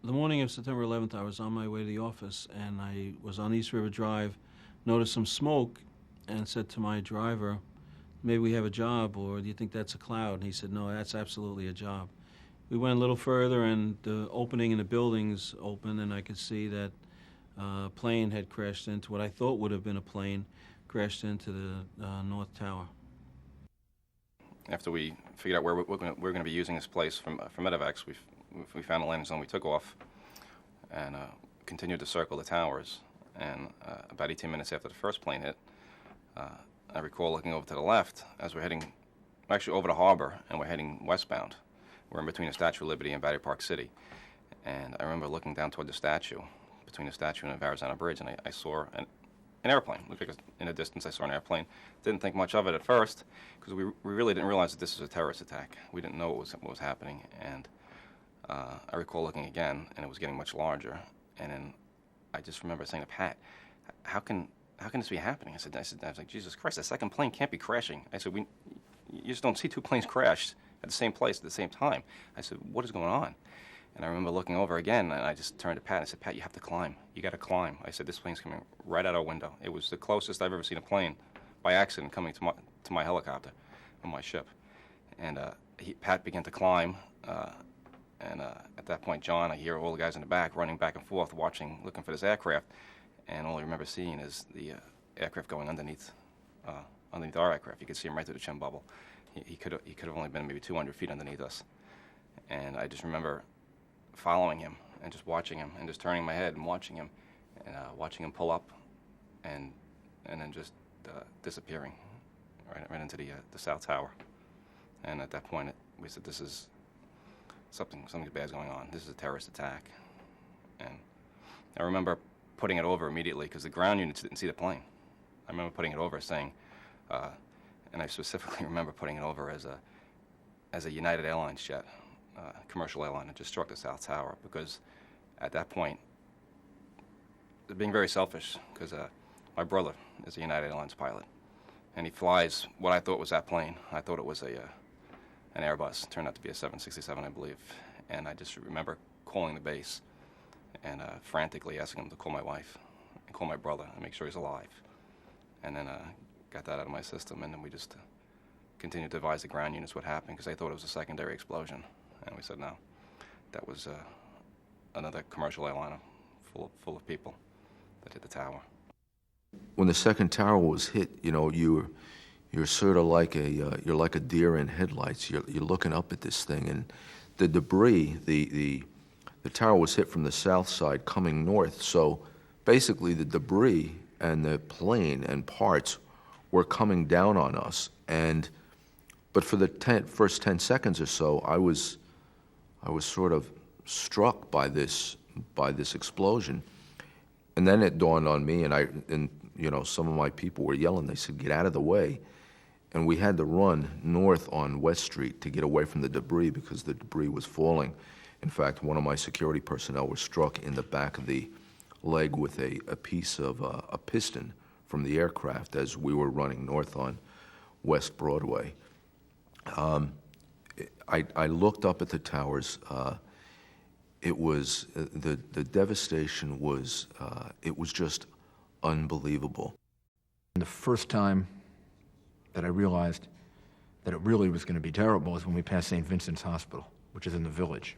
The morning of September 11th, I was on my way to the office, and I was on East River Drive, noticed some smoke, and said to my driver, maybe we have a job, or do you think that's a cloud? And he said, no, that's absolutely a job. We went a little further, and the opening in the buildings opened, and I could see that a plane had crashed into what I thought would have been a plane, crashed into the North Tower. After we figured out where we're going to be using this place for medevacs, we found a landing zone. We took off and continued to circle the towers. And about 18 minutes after the first plane hit, I recall looking over to the left as we're heading, actually over the harbor, and we're heading westbound. We're in between the Statue of Liberty and Battery Park City. And I remember looking down toward the statue, between the statue and the Verrazano Bridge, and I saw an airplane. Looked like in the distance I saw an airplane. Didn't think much of it at first, because we really didn't realize that this was a terrorist attack. We didn't know what was happening. And I recall looking again, and it was getting much larger. And then I just remember saying to Pat, how can this be happening? I was like, Jesus Christ, the second plane can't be crashing. I said, you just don't see two planes crash at the same place at the same time. I said, what is going on? And I remember looking over again, and I just turned to Pat and I said, Pat, you have to climb. You got to climb. I said, this plane's coming right out our window. It was the closest I've ever seen a plane by accident coming to my helicopter on my ship. And Pat began to climb. And at that point, John, I hear all the guys in the back running back and forth, watching, looking for this aircraft. And all I remember seeing is the aircraft going underneath our aircraft. You could see him right through the chin bubble. He could have only been maybe 200 feet underneath us. And I just remember following him and just watching him and just turning my head and watching him pull up and then just disappearing right into the South Tower. And at that point, we said, this is something bad's going on. This is a terrorist attack. And I remember putting it over immediately because the ground units didn't see the plane. I remember putting it over saying, and I specifically remember putting it over as a United Airlines jet, commercial airline, that just struck the South Tower, because at that point, being very selfish, because my brother is a United Airlines pilot, and he flies what I thought was that plane. I thought it was an Airbus. It turned out to be a 767, I believe. And I just remember calling the base and frantically asking them to call my wife and call my brother and make sure he's alive. And then got that out of my system, and then we just continued to advise the ground units what happened, because they thought it was a secondary explosion. And we said, no, that was another commercial airliner full of people that hit the tower. When the second tower was hit, you're sort of like you're like a deer in headlights. You're looking up at this thing, and the debris, the tower was hit from the south side coming north. So basically, the debris and the plane and parts were coming down on us. But for the first 10 seconds or so, I was sort of struck by this explosion. And then it dawned on me, and some of my people were yelling. They said, "Get out of the way!" And we had to run north on West Street to get away from the debris, because the debris was falling. In fact, one of my security personnel was struck in the back of the leg with a piece of a piston from the aircraft as we were running north on West Broadway. I looked up at the towers. It was the devastation was it was just unbelievable. The first time that I realized that it really was going to be terrible is when we passed St. Vincent's Hospital, which is in the Village.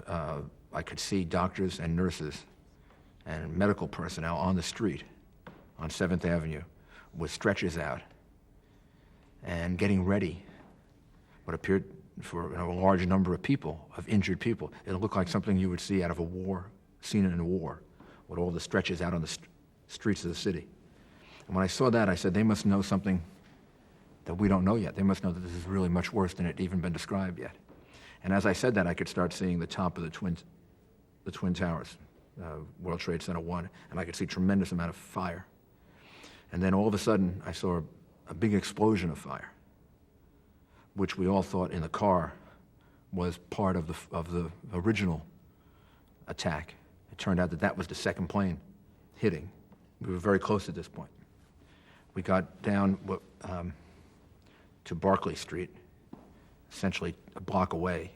I could see doctors and nurses and medical personnel on the street on 7th Avenue with stretchers out and getting ready what appeared for a large number of people, of injured people. It looked like something you would see out of a war, scene in a war, with all the stretchers out on the streets of the city. And when I saw that, I said, they must know something that we don't know yet. They must know that this is really much worse than it even been described yet. And as I said that, I could start seeing the top of the Twin Towers, World Trade Center 1, and I could see a tremendous amount of fire. And then all of a sudden, I saw a big explosion of fire, which we all thought in the car was part of the original attack. It turned out that that was the second plane hitting. We were very close at this point. We got down to Barclay Street, essentially a block away,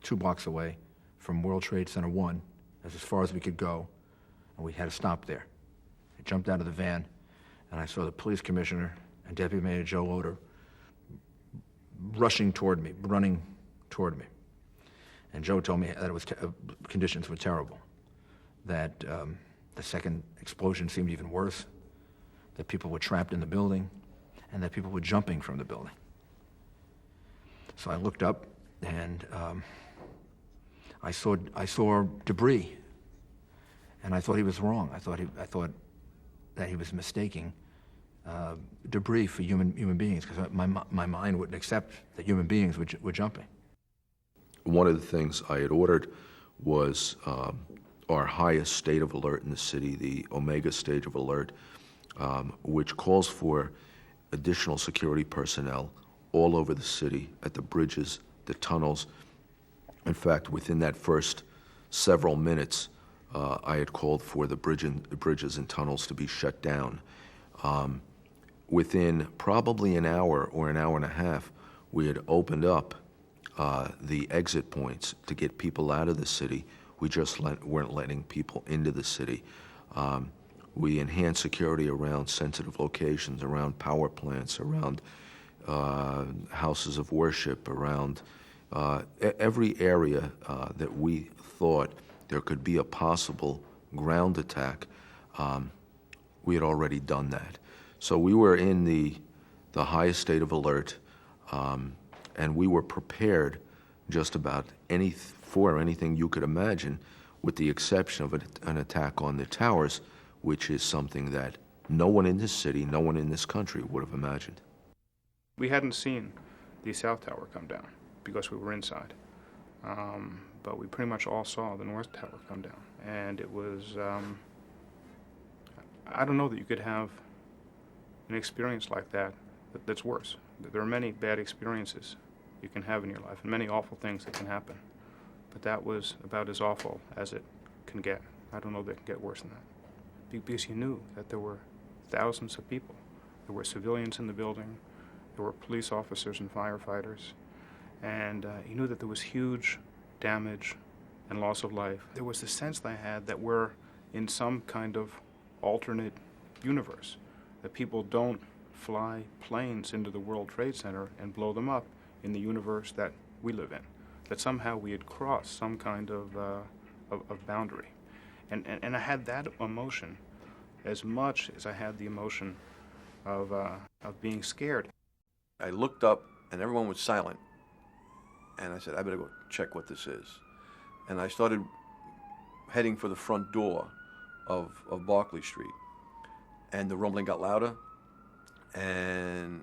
2 blocks away from World Trade Center 1, as far as we could go, and we had to stop there. I jumped out of the van, and I saw the police commissioner and Deputy Mayor Joe Loder running toward me. And Joe told me that it was conditions were terrible, that the second explosion seemed even worse, that people were trapped in the building, and that people were jumping from the building. So I looked up, and I saw debris, and I thought he was wrong. I thought that he was mistaking debris for human beings, because my mind wouldn't accept that human beings were jumping. One of the things I had ordered was our highest state of alert in the city, the Omega stage of alert, which calls for additional security personnel all over the city, at the bridges, the tunnels. In fact, within that first several minutes, I had called for the bridges and tunnels to be shut down. Within probably an hour or an hour and a half, we had opened up the exit points to get people out of the city. We just weren't letting people into the city. We enhanced security around sensitive locations, around power plants, around houses of worship, around every area that we thought there could be a possible ground attack. We had already done that. So we were in the highest state of alert, and we were prepared just about for anything you could imagine, with the exception of an attack on the towers, which is something that no one in this city, no one in this country would have imagined. We hadn't seen the South Tower come down because we were inside, but we pretty much all saw the North Tower come down, and it was, I don't know that you could have an experience like that's worse. There are many bad experiences you can have in your life, and many awful things that can happen, but that was about as awful as it can get. I don't know that it can get worse than that, because you knew that there were thousands of people. There were civilians in the building, there were police officers and firefighters, and you knew that there was huge damage and loss of life. There was the sense that I had that we're in some kind of alternate universe, that people don't fly planes into the World Trade Center and blow them up in the universe that we live in, that somehow we had crossed some kind of boundary. And I had that emotion as much as I had the emotion of being scared. I looked up and everyone was silent, and I said, I better go check what this is. And I started heading for the front door of Barclay Street, and the rumbling got louder, and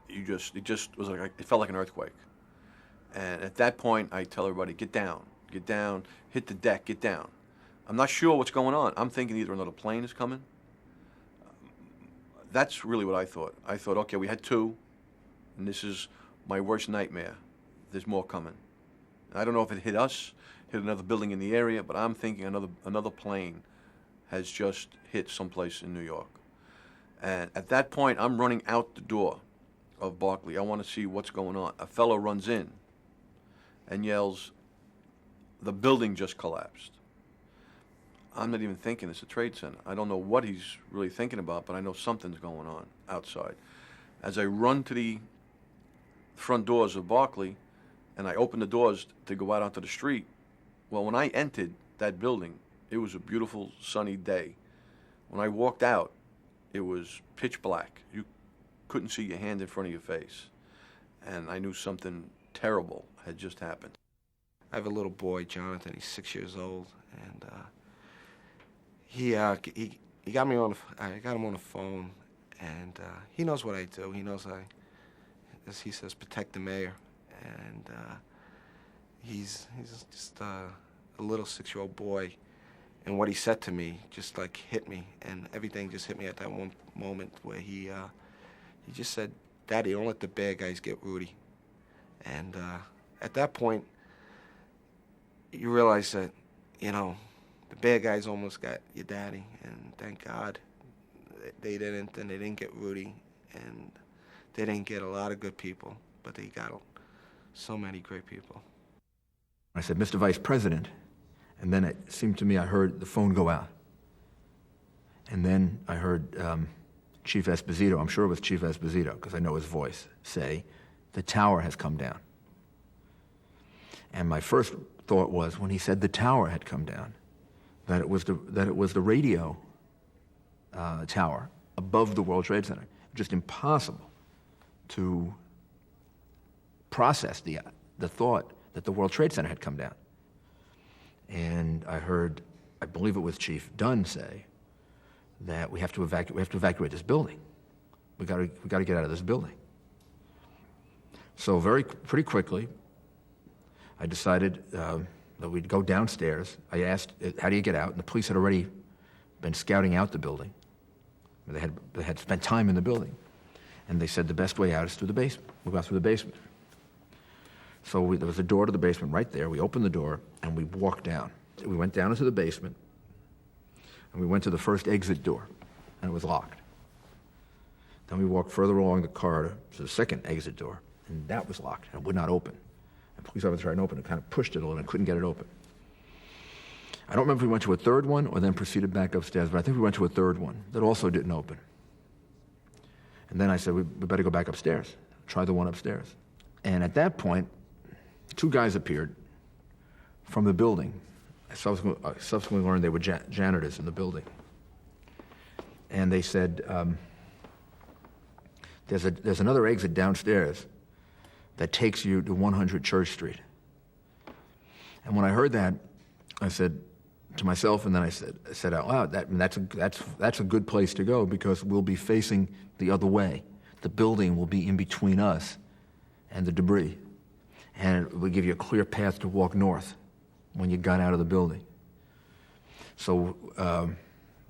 it just was like, it felt like an earthquake. And at that point, I tell everybody, get down, hit the deck, get down. I'm not sure what's going on. I'm thinking either another plane is coming. That's really what I thought. I thought, okay, we had two, and this is my worst nightmare. There's more coming. And I don't know if it hit us, hit another building in the area, but I'm thinking another plane has just hit someplace in New York. And at that point, I'm running out the door of Barclay. I want to see what's going on. A fellow runs in and yells, the building just collapsed. I'm not even thinking it's a trade center. I don't know what he's really thinking about, but I know something's going on outside. As I run to the front doors of Barclay, and I open the doors to go out onto the street, well, when I entered that building, it was a beautiful sunny day. When I walked out, it was pitch black. You couldn't see your hand in front of your face. And I knew something terrible had just happened. I have a little boy, Jonathan. He's 6 years old, and he got me on. I got him on the phone, and he knows what I do. He knows as he says, protect the mayor, and he's just a little 6-year-old boy, and what he said to me just like hit me, and everything just hit me at that one moment where he just said, "Daddy, don't let the bad guys get Rudy," and at that point, you realize that, the bad guys almost got your daddy, and thank God they didn't, and they didn't get Rudy, and they didn't get a lot of good people, but they got so many great people. I said, Mr. Vice President, and then it seemed to me I heard the phone go out. And then I heard Chief Esposito, I'm sure it was Chief Esposito, because I know his voice, say, the tower has come down. And my first thought was, when he said the tower had come down, that it was the radio tower above the World Trade Center. Just impossible to process the thought that the World Trade Center had come down. And I heard, I believe it was Chief Dunn say, that we have to evacuate this building. We got to get out of this building. So pretty quickly, I decided that we'd go downstairs. I asked, how do you get out? And the police had already been scouting out the building. They had spent time in the building. And they said the best way out is through the basement. We got through the basement. So there was a door to the basement right there. We opened the door and we walked down. We went down into the basement and we went to the first exit door and it was locked. Then we walked further along the corridor to the second exit door and that was locked and it would not open. The police officer tried to open it, kind of pushed it a little and couldn't get it open. I don't remember if we went to a third one or then proceeded back upstairs, but I think we went to a third one that also didn't open. And then I said, we better go back upstairs, try the one upstairs. And at that point, two guys appeared from the building. I subsequently learned they were janitors in the building. And they said, there's another exit downstairs that takes you to 100 Church Street. And when I heard that, I said to myself, and then I said out loud, that's a good place to go because we'll be facing the other way. The building will be in between us and the debris. And it will give you a clear path to walk north when you got out of the building. So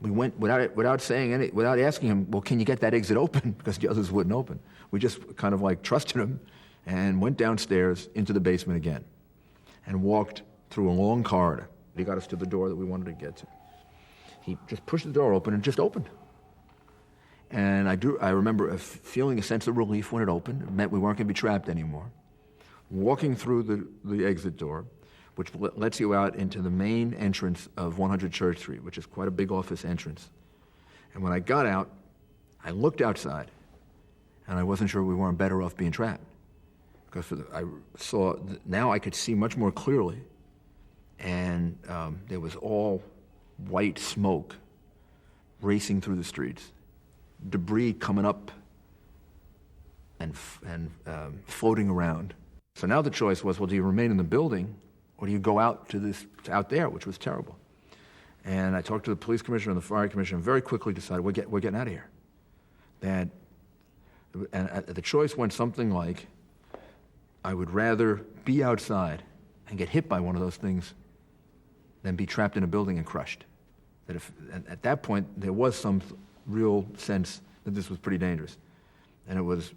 we went without asking him, well, can you get that exit open? Because the others wouldn't open. We just kind of like trusted him and went downstairs into the basement again and walked through a long corridor. He got us to the door that we wanted to get to. He just pushed the door open and it just opened. And I remember feeling a sense of relief when it opened. It meant we weren't going to be trapped anymore. Walking through the exit door, which lets you out into the main entrance of 100 Church Street, which is quite a big office entrance. And when I got out, I looked outside, and I wasn't sure we weren't better off being trapped. Because I saw, now I could see much more clearly, and there was all white smoke racing through the streets, debris coming up and floating around. So now the choice was, well, do you remain in the building or do you go out out there, which was terrible? And I talked to the police commissioner and the fire commissioner and very quickly decided, we're getting out of here. And the choice went something like, I would rather be outside and get hit by one of those things than be trapped in a building and crushed. At that point, there was some real sense that this was pretty dangerous. And it was,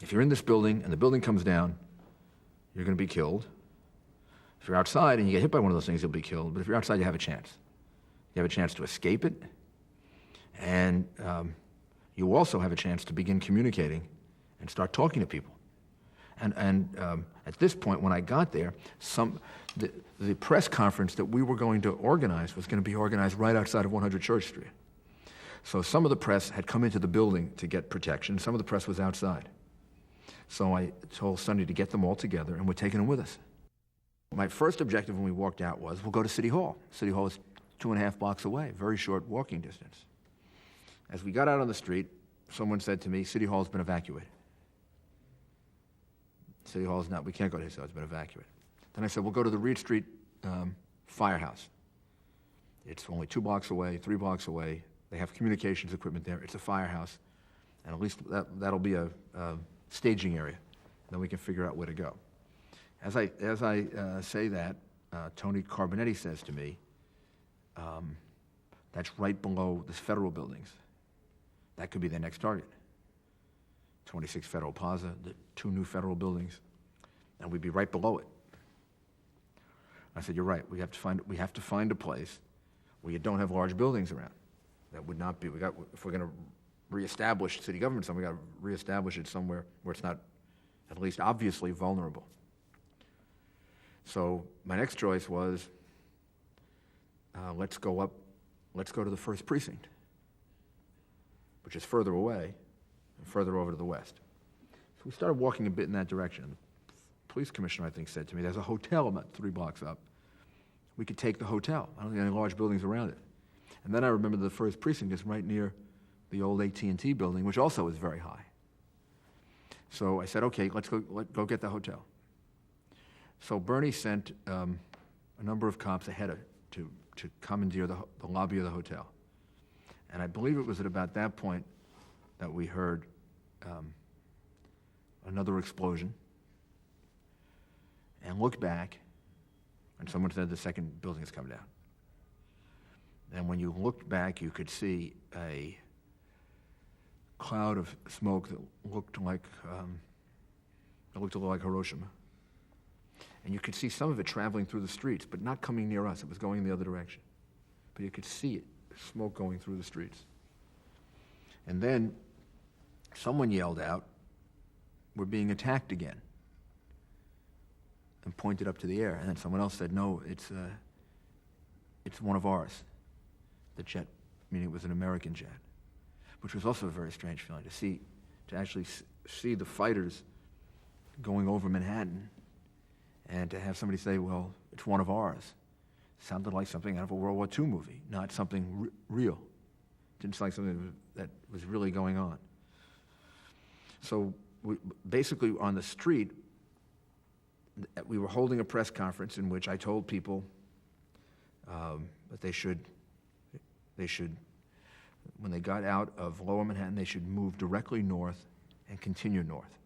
if you're in this building and the building comes down, you're going to be killed. If you're outside and you get hit by one of those things, you'll be killed. But if you're outside, you have a chance. You have a chance to escape it. And you also have a chance to begin communicating and start talking to people. And at this point, when I got there, the press conference that we were going to organize was going to be organized right outside of 100 Church Street. So some of the press had come into the building to get protection. Some of the press was outside. So I told Sonny to get them all together, and we're taking them with us. My first objective when we walked out was, we'll go to City Hall. City Hall is 2.5 blocks away, very short walking distance. As we got out on the street, someone said to me, City Hall's been evacuated. City Hall's not, we can't go to City Hall, it's been evacuated. Then I said, we'll go to the Reed Street firehouse. It's only 2 blocks away, 3 blocks away. They have communications equipment there. It's a firehouse. And at least that'll be a staging area. Then we can figure out where to go. As I say that, Tony Carbonetti says to me, that's right below the federal buildings. That could be their next target. 26 Federal Plaza, the 2 new federal buildings, and we'd be right below it. I said, you're right. We have to find a place where you don't have large buildings around. That would not be. If we're going to reestablish city government somewhere, we got to reestablish it somewhere where it's not, at least obviously, vulnerable. So my next choice was, let's go to the 1st Precinct, which is further away and further over to the west. So we started walking a bit in that direction. The police commissioner, I think, said to me, there's a hotel about 3 blocks up. We could take the hotel. I don't think any large buildings around it. And then I remember the 1st Precinct is right near the old AT&T building, which also is very high. So I said, okay, let's go get the hotel. So Bernie sent a number of cops ahead to commandeer the lobby of the hotel. And I believe it was at about that point that we heard another explosion and looked back, and someone said the 2nd building has come down. And when you looked back, you could see a cloud of smoke that looked like a little like Hiroshima. And you could see some of it traveling through the streets, but not coming near us. It was going in the other direction. But you could see it, smoke going through the streets. And then someone yelled out, "We're being attacked again," and pointed up to the air. And then someone else said, "No, it's one of ours." The jet, meaning it was an American jet, which was also a very strange feeling to actually see the fighters going over Manhattan, and to have somebody say, "Well, it's one of ours," sounded like something out of a World War II movie, not something real. Didn't sound like something that was really going on. So basically on the street, we were holding a press conference in which I told people that they should, when they got out of Lower Manhattan, they should move directly north and continue north.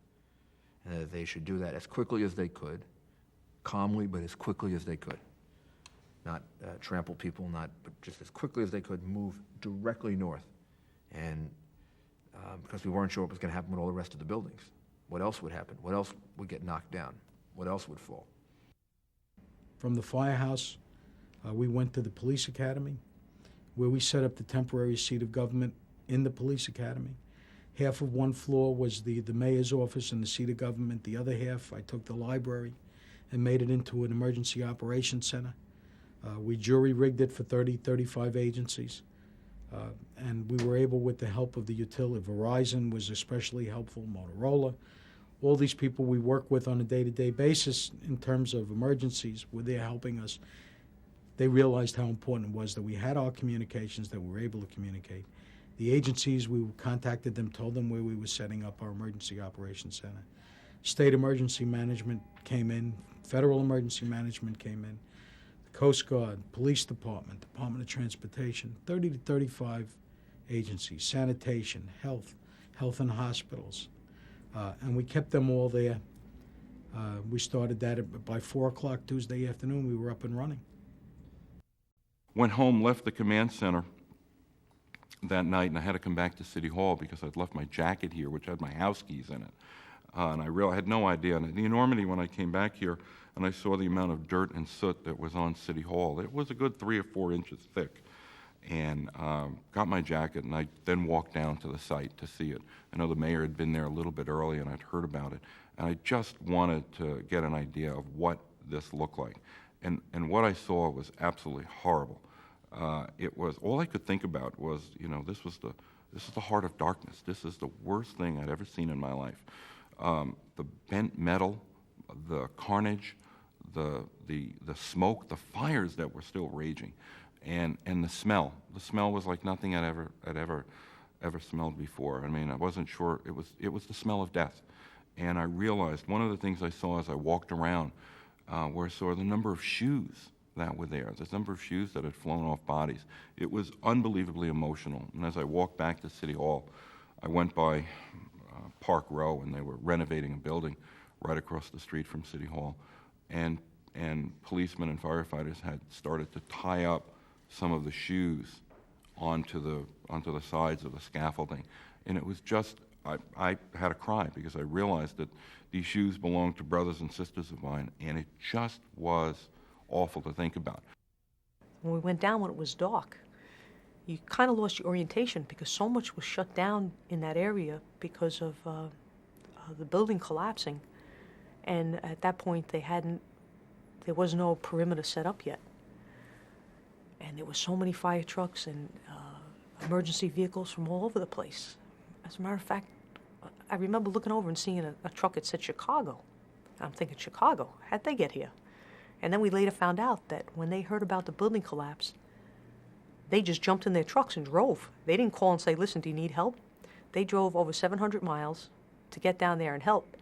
And that they should do that as quickly as they could, calmly, but as quickly as they could. Not trample people, but just as quickly as they could, move directly north. And because we weren't sure what was going to happen with all the rest of the buildings. What else would happen? What else would get knocked down? What else would fall? From the firehouse, we went to the police academy, where we set up the temporary seat of government in the police academy. Half of one floor was the mayor's office and the seat of government. The other half, I took the library and made it into an emergency operations center. We jury-rigged it for 35 agencies. And we were able, with the help of the utility, Verizon was especially helpful, Motorola. All these people we work with on a day-to-day basis in terms of emergencies were there helping us. They realized how important it was that we had our communications, that we were able to communicate. The agencies, we contacted them, told them where we were setting up our emergency operations center. State emergency management came in, federal emergency management came in, the Coast Guard, Police Department, Department of Transportation, 30 to 35 agencies, sanitation, health and hospitals. And we kept them all there. We started that by 4 o'clock Tuesday afternoon. We were up and running. Went home, left the command center that night, and I had to come back to City Hall because I'd left my jacket here, which had my house keys in it. And I had no idea. And the enormity when I came back here and I saw the amount of dirt and soot that was on City Hall, it was a good 3 or 4 inches thick. And got my jacket, and I then walked down to the site to see it. I know the mayor had been there a little bit early, and I'd heard about it. And I just wanted to get an idea of what this looked like. And what I saw was absolutely horrible. It was, all I could think about was, this is the heart of darkness. This is the worst thing I'd ever seen in my life. The bent metal, the carnage, the smoke, the fires that were still raging. And the smell. The smell was like nothing I'd ever smelled before. I mean, I wasn't sure. It was the smell of death. And I realized one of the things I saw as I walked around, where I saw the number of shoes that were there, the number of shoes that had flown off bodies. It was unbelievably emotional. And as I walked back to City Hall, I went by Park Row, and they were renovating a building right across the street from City Hall. And policemen and firefighters had started to tie up some of the shoes onto the sides of the scaffolding. And it was just, I had to cry because I realized that these shoes belonged to brothers and sisters of mine, and it just was awful to think about. When we went down when it was dark, you kind of lost your orientation because so much was shut down in that area because of the building collapsing. And at that point, they there was no perimeter set up yet. And there were so many fire trucks and emergency vehicles from all over the place. As a matter of fact, I remember looking over and seeing a truck that said Chicago. I'm thinking, Chicago? How'd they get here? And then we later found out that when they heard about the building collapse, they just jumped in their trucks and drove. They didn't call and say, listen, do you need help? They drove over 700 miles to get down there and help.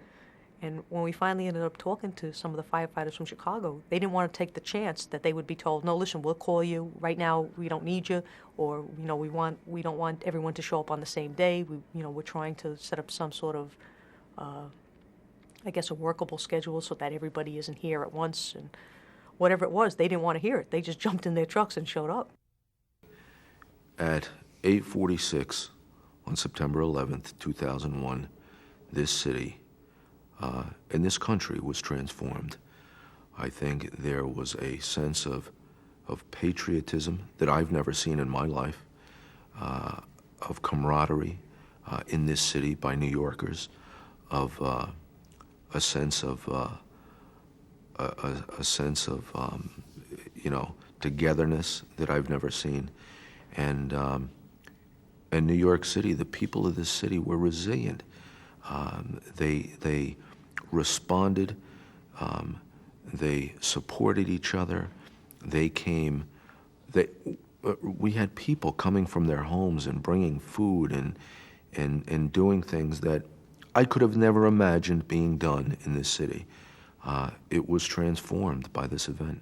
And when we finally ended up talking to some of the firefighters from Chicago, they didn't want to take the chance that they would be told, no, listen, we'll call you. Right now, we don't need you. Or, we don't want everyone to show up on the same day. We're trying to set up some sort of, I guess, a workable schedule so that everybody isn't here at once. And whatever it was, they didn't want to hear it. They just jumped in their trucks and showed up. At 8:46 on September 11th, 2001, this city and this country was transformed. I think there was a sense of patriotism that I've never seen in my life, of camaraderie in this city by New Yorkers, of a sense of togetherness that I've never seen, and New York City, the people of this city were resilient. They responded. They supported each other. We had people coming from their homes and bringing food and doing things that I could have never imagined being done in this city. It was transformed by this event.